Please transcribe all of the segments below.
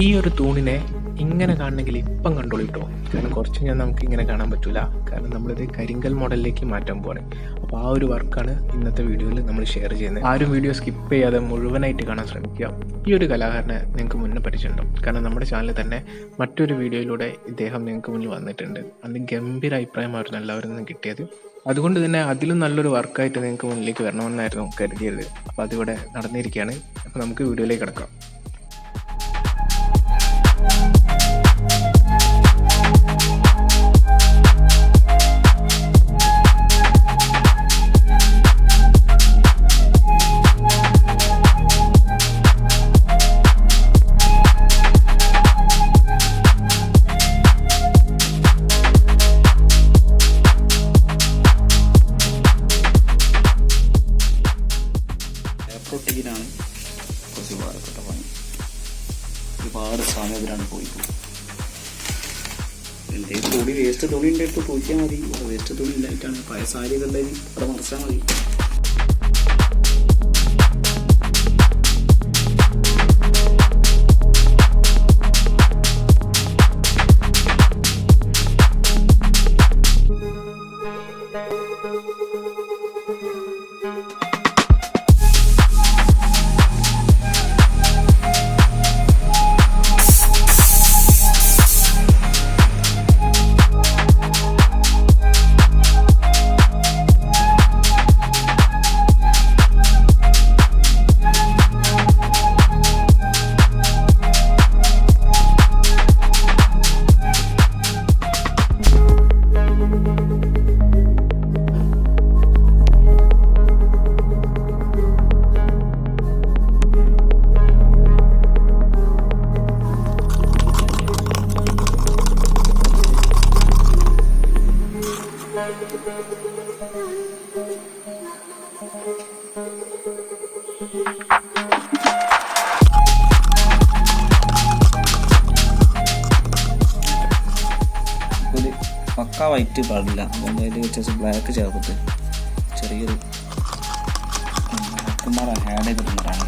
ഈ ഒരു തൂണിനെ ഇങ്ങനെ കാണണമെങ്കിൽ ഇപ്പം കണ്ടോളൂ കേട്ടോ. കാരണം കുറച്ച് ഞാൻ നമുക്ക് ഇങ്ങനെ കാണാൻ പറ്റില്ല. കാരണം നമ്മളിത് കരിങ്കൽ മോഡലിലേക്ക് മാറ്റാൻ പോവാണ്. അപ്പോൾ ആ ഒരു വർക്കാണ് ഇന്നത്തെ വീഡിയോയിൽ നമ്മൾ ഷെയർ ചെയ്യുന്നത്. ആരും വീഡിയോ സ്കിപ്പ് ചെയ്യാതെ മുഴുവനായിട്ട് കാണാൻ ശ്രമിക്കുക. ഈ ഒരു കലാകാരനെ നിങ്ങൾക്ക് മുന്നേ പരിചയമുണ്ടാവും. കാരണം നമ്മുടെ ചാനലിൽ തന്നെ മറ്റൊരു വീഡിയോയിലൂടെ ഇദ്ദേഹം നിങ്ങൾക്ക് മുന്നിൽ വന്നിട്ടുണ്ട്. അന്ന് ഗംഭീര അഭിപ്രായമായിരുന്നു എല്ലാവരും നിന്ന് കിട്ടിയത്. അതുകൊണ്ട് തന്നെ അതിലും നല്ലൊരു വർക്കായിട്ട് നിങ്ങൾക്ക് മുന്നിലേക്ക് വരണമെന്നായിരുന്നു കരുതിയത്. അപ്പോൾ അതിവിടെ നടന്നിരിക്കുകയാണ്. അപ്പോൾ നമുക്ക് വീഡിയോയിലേക്ക് കിടക്കാം. പ്രൊട്ടീനാണ് കുറച്ച് ഉപകാരപ്പെട്ട പണി. ഒരുപാട് സമയം ഇതിലാണ് പോയിട്ടുള്ളത്. എൻ്റെ തുണി വേസ്റ്റ് തുണി ഉണ്ടായിട്ട് തൂക്കിയാൽ മതി. വേസ്റ്റ് തുണി ഇല്ലായിട്ടാണ് പഴയ സാരിയൊക്കെ ഉണ്ടെങ്കിൽ അവിടെ മറച്ചാൽ മതി. ഒരു പക്ക വൈറ്റ് പാടില്ല. അതുകൊണ്ട് അതിൽ വെച്ച് ബ്ലാക്ക് ചേർത്തിട്ട് ചെറിയൊരു ബ്ലാക്കുമാർ ആഡ് ചെയ്തിട്ടുണ്ടാണ്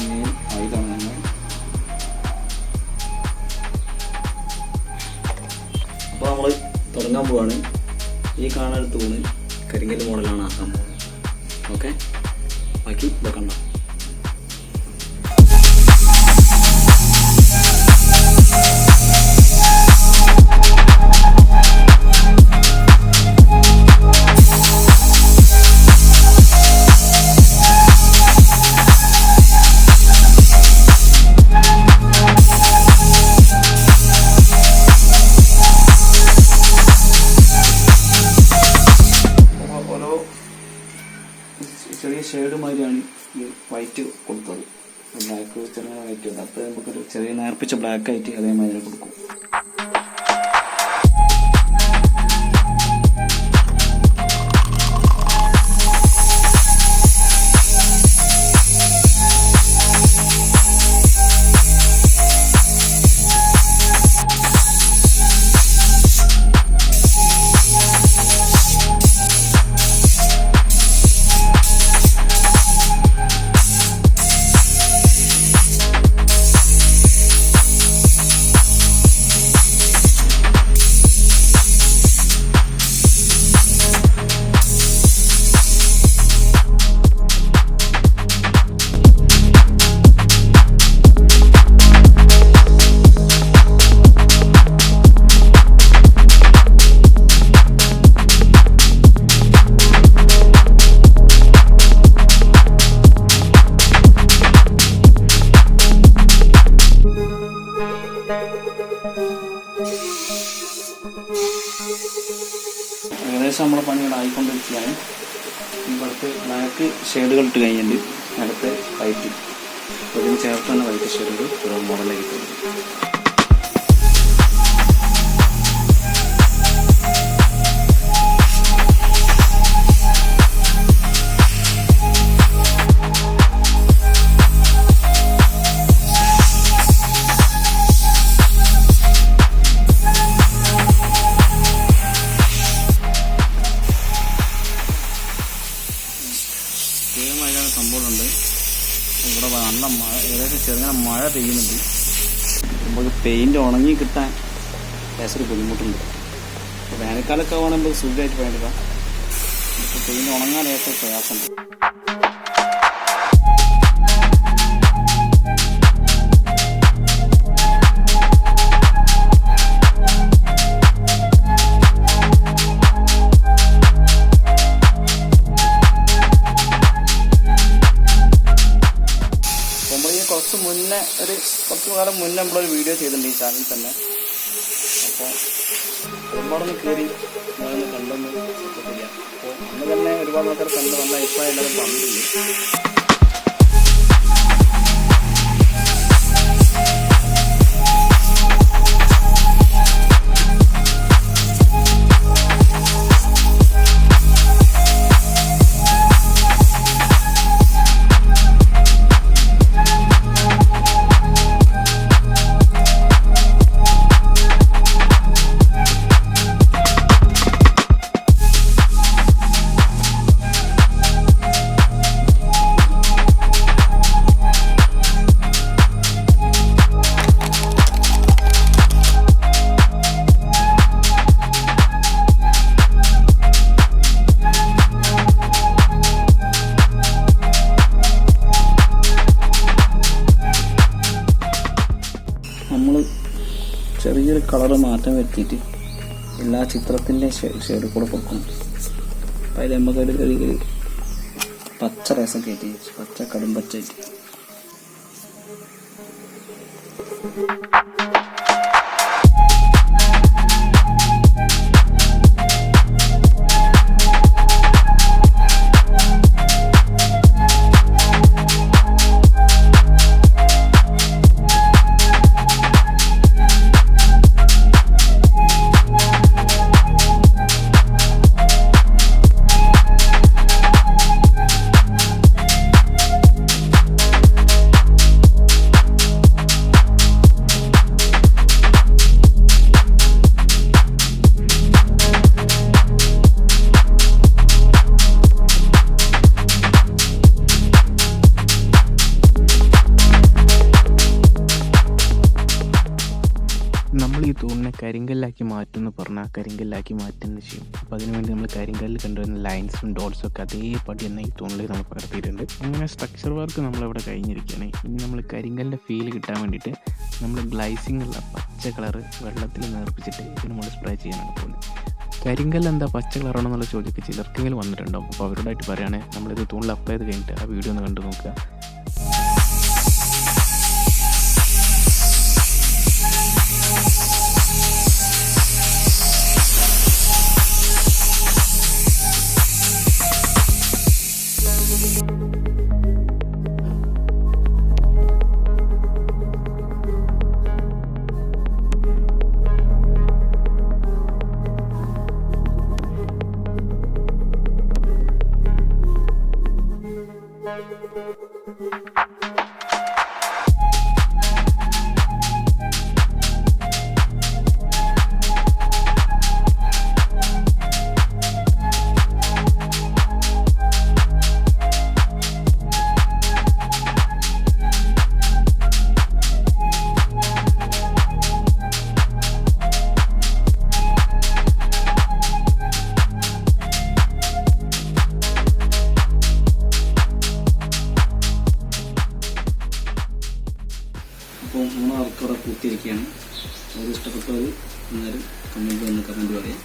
മെയിൻ ആയുധമാണ്. അപ്പോൾ നമ്മൾ തുടങ്ങാൻ പോവാണ്. ഈ കാണാൻ തൂണ് കരിങ്കൽ മോഡലാണ് ആക്കാൻ പോകുന്നത്. ഓക്കെ, ബാക്കി ഇതൊക്കെ ഉണ്ടാവും. ചെറിയ ഷെയ്ഡ് മാതിരിയാണ് ഈ വൈറ്റ് കൊടുത്തത്. ബ്ലാക്ക് ചെറിയ വൈറ്റ് ഉണ്ട്. അപ്പോൾ നമുക്കൊരു ചെറിയ നേർപ്പിച്ച ബ്ലാക്ക് ആയിട്ട് അതേമാതിരി കൊടുക്കും. ഏകദേശം നമ്മളെ പണികൾ ആയിക്കൊണ്ടിരിക്കുകയാണ്. ഇവിടുത്തെ ബ്ലാക്ക് ഷെയ്ഡുകൾ ഇട്ട് കഴിഞ്ഞിട്ടുണ്ട്. അടുത്ത വൈറ്റ് ഇതിന് ചേർത്ത് തന്നെ വൈറ്റ് ഷെയ്ഡുകൾ ഒരു മോഡലായിട്ട് കിട്ടും. സംഭവമുണ്ട്. ഇവിടെ നല്ല മഴ, ഏകദേശം ചെറുങ്ങനെ മഴ പെയ്യുന്നുണ്ട്. നമുക്ക് പെയിൻറ്റ് ഉണങ്ങി കിട്ടാൻ ലേശൊരു ബുദ്ധിമുട്ടുണ്ട്. അപ്പോൾ വേനൽക്കാലമൊക്കെ ആവുകയാണെങ്കിൽ നമുക്ക് സുഖമായിട്ട് വേണ്ടില്ല. ഇപ്പോൾ പെയിൻറ്റ് ഉണങ്ങാൻ ലേശം പ്രയാസമുണ്ട്. കുറച്ച് കാലം മുന്നേ നമ്മളൊരു വീഡിയോ ചെയ്തിട്ടുണ്ട് ഈ ചാനലിൽ തന്നെ. അപ്പോൾ ഒരുപാടൊന്ന് കയറി നമ്മളൊന്ന് കണ്ടൊന്ന് സെറ്റപ്പില്ല. അപ്പോൾ അന്ന് തന്നെ ഒരുപാട് ആൾക്കാർ കണ്ട് നല്ല അഭിപ്രായം എല്ലാവരും പറഞ്ഞിട്ടുണ്ട്. നമ്മൾ ചെറിയൊരു കളറ് മാറ്റം വരുത്തിയിട്ട് എല്ലാ ചിത്രത്തിൻ്റെ ഷെയ്ഡ് കൂടെ കൊടുക്കും. അപ്പം അതിൽ നമുക്കൊരു പച്ച രസം കയറ്റി, പച്ച കടും പച്ചയായിട്ട്. നമ്മൾ ഈ തൂണിനെ കരിങ്കല്ലാക്കി മാറ്റുമെന്ന് പറഞ്ഞാൽ കരിങ്കല്ലാക്കി മാറ്റുന്നത് ചെയ്യും. അപ്പോൾ അതിനുവേണ്ടി നമ്മൾ കരിങ്കല്ലിൽ കണ്ടുവരുന്ന ലൈൻസും ഡോട്ട്സും ഒക്കെ അതേപടി തന്നെ ഈ തൂണിലേക്ക് നമ്മൾ പകർത്തിയിട്ടുണ്ട്. അങ്ങനെ സ്ട്രക്ചർ വർക്ക് നമ്മളിവിടെ കഴിഞ്ഞിരിക്കുകയാണ്. ഇനി നമ്മൾ കരിങ്കല്ലിൻ്റെ ഫീൽ കിട്ടാൻ വേണ്ടിയിട്ട് നമ്മൾ ഗ്ലൈസിംഗ് ഉള്ള പച്ച കളറ് വെള്ളത്തിൽ നേർപ്പിച്ചിട്ട് ഇതിന് നമ്മൾ സ്പ്രേ ചെയ്യാനാണ് പോകുന്നത്. കരിങ്കല്ല് എന്താ പച്ച കളറാണെന്നുള്ള ചോദ്യമൊക്കെ ചിലർക്കെങ്കിലും വന്നിട്ടുണ്ടാവും. അപ്പോൾ അവരോടായിട്ട് പറയുകയാണെങ്കിൽ നമ്മളിത് തൂണിൽ അപ്ലൈ ചെയ്ത് കഴിഞ്ഞിട്ട് ആ വീഡിയോ ഒന്ന് കണ്ടു നോക്കുക. അപ്പോൾ നമ്മൾ വർക്കവിടെ പൂർത്തിയിരിക്കുകയാണ്. അത് ഇഷ്ടപ്പെട്ടവർ എന്നാലും കമൻറ്റ് പറയാം.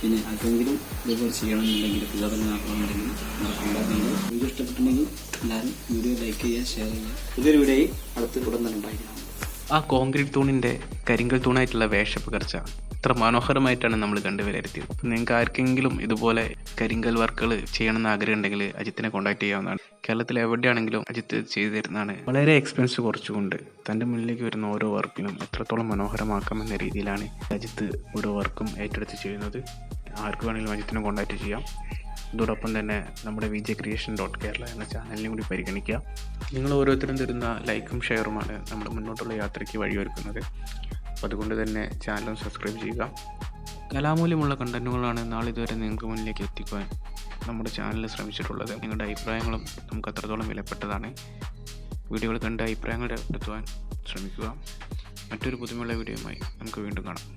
പിന്നെ ആർക്കെങ്കിലും ഇതേപോലെ ചെയ്യണമെന്നുണ്ടെങ്കിൽ പിള്ളേർന്നാക്കണമെന്നുണ്ടെങ്കിൽ വീഡിയോ ഇഷ്ടപ്പെട്ടിട്ടുണ്ടെങ്കിൽ എല്ലാവരും വീഡിയോ ലൈക്ക് ചെയ്യുക, ഷെയർ ചെയ്യുക. പുതിയൊരു വീഡിയോയിൽ അടുത്ത് ഉടൻ തന്നെ ഉണ്ടായിരിക്കണം. ആ കോൺക്രീറ്റ് തൂണിൻ്റെ കരിങ്കൽ തൂണായിട്ടുള്ള വേഷപ്പകർച്ച ഇത്ര മനോഹരമായിട്ടാണ് നമ്മൾ കണ്ടു വിലയിരുത്തിയത്. അപ്പം നിങ്ങൾക്ക് ആർക്കെങ്കിലും ഇതുപോലെ കരിങ്കൽ വർക്കുകൾ ചെയ്യണമെന്ന് ആഗ്രഹം ഉണ്ടെങ്കിൽ അജിത്തിനെ കോൺടാക്ട് ചെയ്യാവുന്നതാണ്. കേരളത്തിൽ എവിടെയാണെങ്കിലും അജിത്ത് ചെയ്തു തരുന്നതാണ്. വളരെ എക്സ്പെൻസ് കുറച്ചുകൊണ്ട് തൻ്റെ മുന്നിലേക്ക് വരുന്ന ഓരോ വർക്കിനും എത്രത്തോളം മനോഹരമാക്കാമെന്ന രീതിയിലാണ് അജിത്ത് ഓരോ വർക്കും ഏറ്റെടുത്ത് ചെയ്യുന്നത്. ആർക്ക് വേണമെങ്കിലും അജിത്തിനെ കോൺടാക്ട് ചെയ്യാം. ഇതോടൊപ്പം തന്നെ നമ്മുടെ vjcreation.kerala എന്ന ചാനലിനെ കൂടി പരിഗണിക്കുക. നിങ്ങൾ ഓരോരുത്തരും തരുന്ന ലൈക്കും ഷെയറുമാണ് നമ്മുടെ മുന്നോട്ടുള്ള യാത്രയ്ക്ക് വഴിയൊരുക്കുന്നത്. അപ്പോൾ അതുകൊണ്ട് തന്നെ ചാനലും സബ്സ്ക്രൈബ് ചെയ്യുക. കലാമൂല്യമുള്ള കണ്ടന്റുകളാണ് നാളിതുവരെ നിങ്ങൾക്ക് മുന്നിലേക്ക് എത്തിക്കുവാൻ നമ്മുടെ ചാനലിൽ ശ്രമിച്ചിട്ടുള്ളത്. നിങ്ങളുടെ അഭിപ്രായങ്ങളും നമുക്ക് അത്രത്തോളം വിലപ്പെട്ടതാണ്. വീഡിയോകൾ കണ്ട് അഭിപ്രായങ്ങൾ രേഖപ്പെടുത്തുവാൻ ശ്രമിക്കുക. മറ്റൊരു പുതുമയുള്ള വീഡിയോയുമായി നമുക്ക് വീണ്ടും കാണാം.